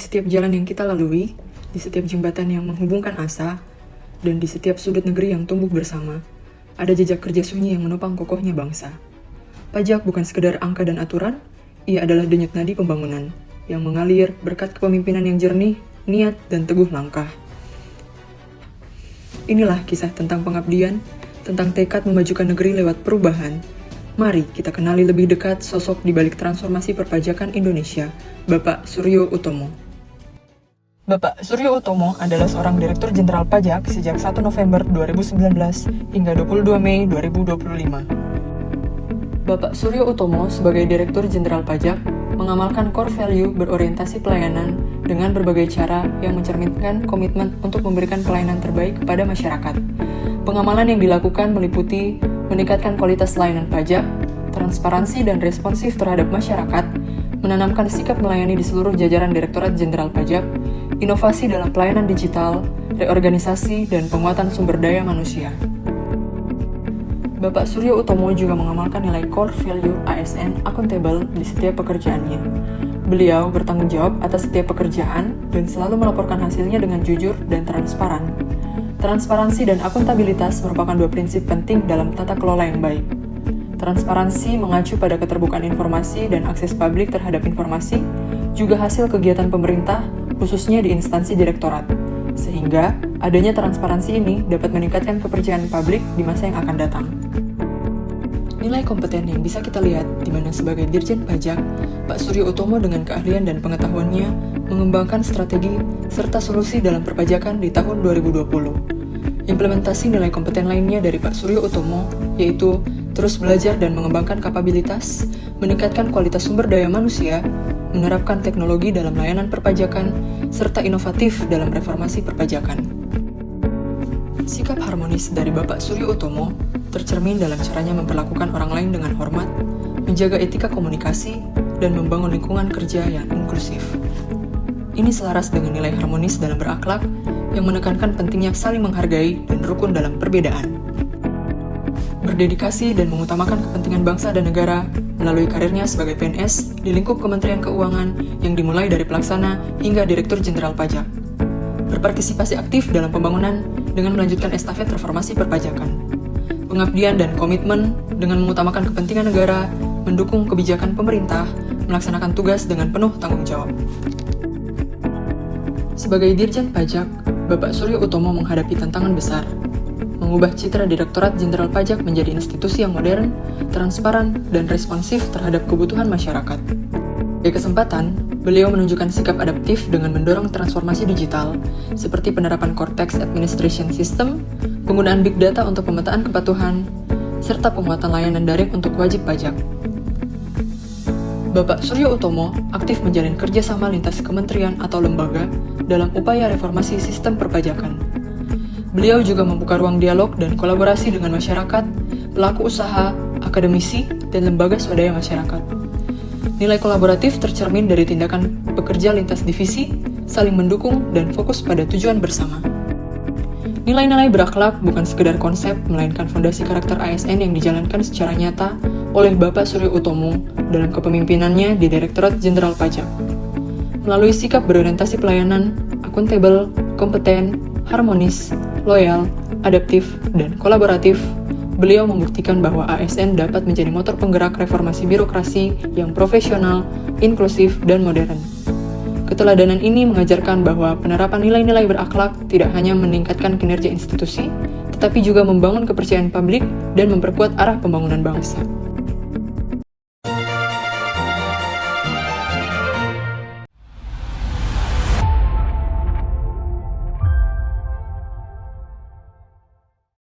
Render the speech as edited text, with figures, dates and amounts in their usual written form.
setiap jalan yang kita lalui, di setiap jembatan yang menghubungkan asa, dan di setiap sudut negeri yang tumbuh bersama, ada jejak kerja sunyi yang menopang kokohnya bangsa. Pajak bukan sekedar angka dan aturan, ia adalah denyut nadi pembangunan yang mengalir berkat kepemimpinan yang jernih, niat, dan teguh langkah. Inilah kisah tentang pengabdian, tentang tekad memajukan negeri lewat perubahan. Mari kita kenali lebih dekat sosok di balik transformasi perpajakan Indonesia, Bapak Suryo Utomo. Bapak Suryo Utomo adalah seorang Direktur Jenderal Pajak sejak 1 November 2019 hingga 22 Mei 2025. Bapak Suryo Utomo sebagai Direktur Jenderal Pajak mengamalkan core value berorientasi pelayanan dengan berbagai cara yang mencerminkan komitmen untuk memberikan pelayanan terbaik kepada masyarakat. Pengamalan yang dilakukan meliputi meningkatkan kualitas layanan pajak, transparansi dan responsif terhadap masyarakat, menanamkan sikap melayani di seluruh jajaran Direktorat Jenderal Pajak, inovasi dalam pelayanan digital, reorganisasi, dan penguatan sumber daya manusia. Bapak Suryo Utomo juga mengamalkan nilai core value ASN accountable di setiap pekerjaannya. Beliau bertanggung jawab atas setiap pekerjaan dan selalu melaporkan hasilnya dengan jujur dan transparan. Transparansi dan akuntabilitas merupakan dua prinsip penting dalam tata kelola yang baik. Transparansi mengacu pada keterbukaan informasi dan akses publik terhadap informasi, juga hasil kegiatan pemerintah, khususnya di instansi direktorat. Sehingga, adanya transparansi ini dapat meningkatkan kepercayaan publik di masa yang akan datang. Nilai kompeten yang bisa kita lihat di mana sebagai Dirjen Pajak, Pak Suryo Utomo dengan keahlian dan pengetahuannya mengembangkan strategi serta solusi dalam perpajakan di tahun 2020. Implementasi nilai kompeten lainnya dari Pak Suryo Utomo yaitu terus belajar dan mengembangkan kapabilitas, meningkatkan kualitas sumber daya manusia, menerapkan teknologi dalam layanan perpajakan, serta inovatif dalam reformasi perpajakan. Sikap harmonis dari Bapak Suryo Utomo tercermin dalam caranya memperlakukan orang lain dengan hormat, menjaga etika komunikasi, dan membangun lingkungan kerja yang inklusif. Ini selaras dengan nilai harmonis dalam berakhlak yang menekankan pentingnya saling menghargai dan rukun dalam perbedaan. Berdedikasi dan mengutamakan kepentingan bangsa dan negara melalui karirnya sebagai PNS di lingkup Kementerian Keuangan yang dimulai dari pelaksana hingga Direktur Jenderal Pajak. Berpartisipasi aktif dalam pembangunan dengan melanjutkan estafet reformasi perpajakan. Pengabdian dan komitmen dengan mengutamakan kepentingan negara, mendukung kebijakan pemerintah, melaksanakan tugas dengan penuh tanggung jawab. Sebagai Dirjen Pajak, Bapak Suryo Utomo menghadapi tantangan besar, mengubah citra Direktorat Jenderal Pajak menjadi institusi yang modern, transparan, dan responsif terhadap kebutuhan masyarakat. Di kesempatan, beliau menunjukkan sikap adaptif dengan mendorong transformasi digital, seperti penerapan Cortex Administration System, penggunaan Big Data untuk pemetaan kepatuhan, serta penguatan layanan daring untuk wajib pajak. Bapak Suryo Utomo aktif menjalin kerjasama lintas kementerian atau lembaga dalam upaya reformasi sistem perpajakan. Beliau juga membuka ruang dialog dan kolaborasi dengan masyarakat, pelaku usaha, akademisi, dan lembaga swadaya masyarakat. Nilai kolaboratif tercermin dari tindakan pekerja lintas divisi, saling mendukung, dan fokus pada tujuan bersama. Nilai-nilai berakhlak bukan sekedar konsep, melainkan fondasi karakter ASN yang dijalankan secara nyata oleh Bapak Suryo Utomo dalam kepemimpinannya di Direktorat Jenderal Pajak. Melalui sikap berorientasi pelayanan, akuntabel, kompeten, harmonis, loyal, adaptif, dan kolaboratif, beliau membuktikan bahwa ASN dapat menjadi motor penggerak reformasi birokrasi yang profesional, inklusif, dan modern. Keteladanan ini mengajarkan bahwa penerapan nilai-nilai berakhlak tidak hanya meningkatkan kinerja institusi, tetapi juga membangun kepercayaan publik dan memperkuat arah pembangunan bangsa.